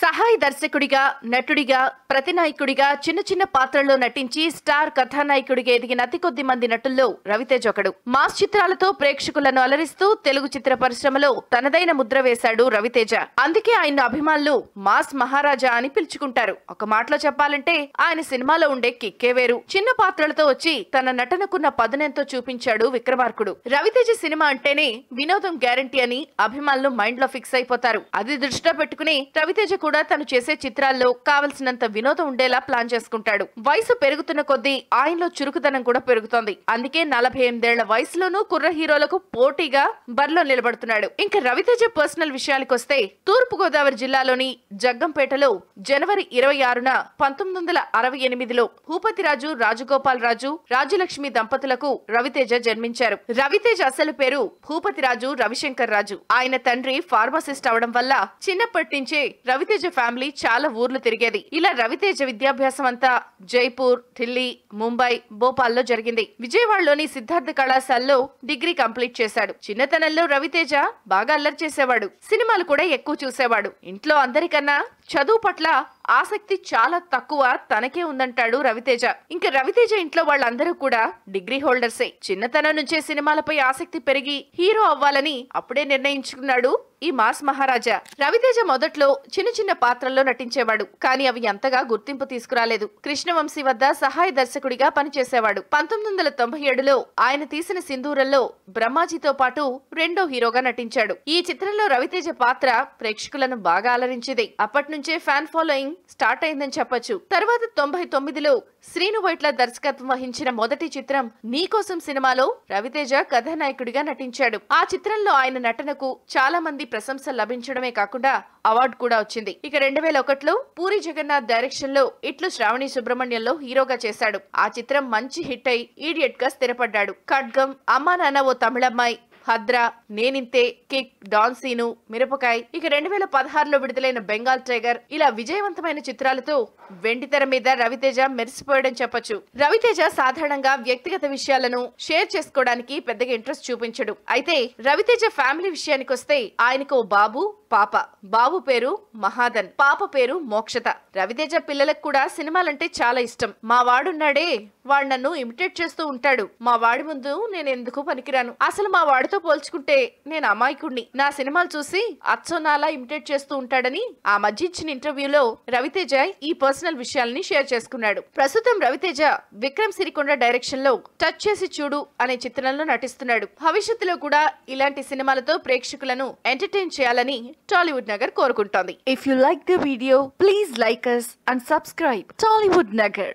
సహాయ దర్శకుడిగా, నటుడిగా, ప్రతినాయకుడిగా చిన్న చిన్న పాత్రల్లో నటించి స్టార్ కథానాయకుడిగా ఎదిగిన అతి కొద్ది మంది నటుల్లో రవితేజ ఒకడు. మాస్ చిత్రాలతో ప్రేక్షకులను అలరిస్తూ తెలుగు చిత్ర పరిశ్రమలో తనదైన ముద్ర వేశాడు రవితేజ. అందుకే ఆయన అభిమానులు మాస్ మహారాజా అని పిలుచుకుంటారు. ఒక మాటలో చెప్పాలంటే ఆయన సినిమాలో ఉండే కిక్కే వేరు. చిన్న పాత్రలతో వచ్చి తన నటనకున్న పదునెంతో చూపించాడు విక్రమార్కుడు. రవితేజ సినిమా అంటేనే వినోదం గ్యారంటీ అని అభిమానులు మైండ్ లో ఫిక్స్ అయిపోతారు. అది దృష్టిలో పెట్టుకుని రవితేజ కూడా తను చేసే చిత్రాల్లో కావలసినంత వినోదం ఉండేలా ప్లాన్ చేసుకుంటాడు. వయసు పెరుగుతున్న కొద్దీ ఆయనలో చురుకుదనం కూడా పెరుగుతోంది. అందుకే 48 ఏళ్ల వయసులోనూ కుర్ర హీరోలకు పోటీగా బరిలో నిలబడుతున్నాడు. ఇంకా రవితేజ పర్సనల్ విషయాలకొస్తే తూర్పు గోదావరి జిల్లాలోని జగ్గంపేటలో జనవరి 26న 1968లో భూపతిరాజు, రాజగోపాల్ రాజు, రాజలక్ష్మి దంపతులకు రవితేజ జన్మించారు. రవితేజ అసలు పేరు భూపతిరాజు రవిశంకర్ రాజు. ఆయన తండ్రి ఫార్మసిస్ట్ అవడం వల్ల చిన్నప్పటి నుంచే రవితేజ ఫ్యామిలీ చాలా ఊర్లు తిరిగేది. ఇలా రవితేజ విద్యాభ్యాసం అంతా జైపూర్, ఢిల్లీ, ముంబై, భోపాల్లో జరిగింది. విజయవాడలోని సిద్ధార్థ కళాశాలలో డిగ్రీ కంప్లీట్ చేశాడు. చిన్నతనంలో రవితేజ బాగా అల్లరి చేసేవాడు. సినిమాలు కూడా ఎక్కువ చూసేవాడు. ఇంట్లో అందరికన్నా చదువు పట్ల ఆసక్తి చాలా తక్కువ తనకే ఉందంటాడు రవితేజ. ఇంకా రవితేజ ఇంట్లో వాళ్ళందరూ కూడా డిగ్రీ హోల్డర్సే. చిన్నతనం నుంచే సినిమాలపై ఆసక్తి పెరిగి హీరో అవ్వాలని అప్పుడే నిర్ణయించుకున్నాడు ఈ మాస్ మహారాజా. రవితేజ మొదట్లో చిన్న చిన్న పాత్రల్లో నటించేవాడు. కానీ అవి అంతగా గుర్తింపు తీసుకురాలేదు. కృష్ణవంశీ వద్ద సహాయ దర్శకుడిగా పనిచేసేవాడు. 1997లో ఆయన తీసిన సింధూరంలో బ్రహ్మాజీతో పాటు రెండో హీరోగా నటించాడు. ఈ చిత్రంలో రవితేజ పాత్ర ప్రేక్షకులను బాగా అలరించింది. అప్పటి నుంచే ఫ్యాన్ ఫాలోయింగ్ స్టార్ట్ అయిందని చెప్పొచ్చు. తర్వాత 99లో శ్రీను వైట్ల దర్శకత్వం వహించిన మొదటి చిత్రం నీకోసం సినిమాలో రవితేజ కథానాయకుడిగా నటించాడు. ఆ చిత్రంలో ఆయన నటనకు చాలా మంది ప్రశంసలు లభించడమే కాకుండా అవార్డు కూడా వచ్చింది. ఇక 2001లో పూరి జగన్నాథ్ డైరెక్షన్ లో ఇట్లు శ్రావణి సుబ్రహ్మణ్యంలో హీరోగా చేశాడు. ఆ చిత్రం మంచి హిట్ అయి ఈడియట్ గా స్థిరపడ్డాడు. ఖడ్గం, అమ్మా నాన్న ఓ తమిళమ్మాయి, హద్రా, నేనింతే, కిక్, డాన్ సీను, మిరపకాయ్, ఇక 2016లో విడుదలైన బెంగాల్ టైగర్ ఇలా విజయవంతమైన చిత్రాలతో వెండితెర మీద రవితేజ మెరిసిపోయాడని చెప్పొచ్చు. రవితేజ సాధారణంగా వ్యక్తిగత విషయాలను షేర్ చేసుకోవడానికి పెద్దగా ఇంట్రెస్ట్ చూపించడు. అయితే రవితేజ ఫ్యామిలీ విషయానికొస్తే ఆయనకు ఓ బాబు, పాప. బాబు పేరు మహాదన్, పాప పేరు మోక్షత. రవితేజ పిల్లలకు కూడా సినిమాలంటే చాలా ఇష్టం. మా వాడున్నాడే, వాడు నన్ను ఇమిటేట్ చేస్తూ ఉంటాడు. మా వాడి ముందు నేను ఎందుకు పనికిరాను. అసలు మా వాడితో పోల్చుకుంటే నేను అమాయకుడిని. నా సినిమాలు చూసి అచ్చం నాలా ఇమిటేట్ చేస్తూ ఉంటాడని ఆ మధ్య ఇచ్చిన ఇంటర్వ్యూలో రవితేజ ఈ పర్సనల్ విషయాల్ని షేర్ చేసుకున్నాడు. ప్రస్తుతం రవితేజ విక్రమ్ సిరికొండ డైరెక్షన్ లో టచ్ చేసి చూడు అనే చిత్రంలో నటిస్తున్నాడు. భవిష్యత్తులో కూడా ఇలాంటి సినిమాలతో ప్రేక్షకులను ఎంటర్టైన్ చేయాలని టాలీవుడ్ నగర్ కోరుకుంటోంది. If you like the video, please like us and subscribe Tollywood Nagar.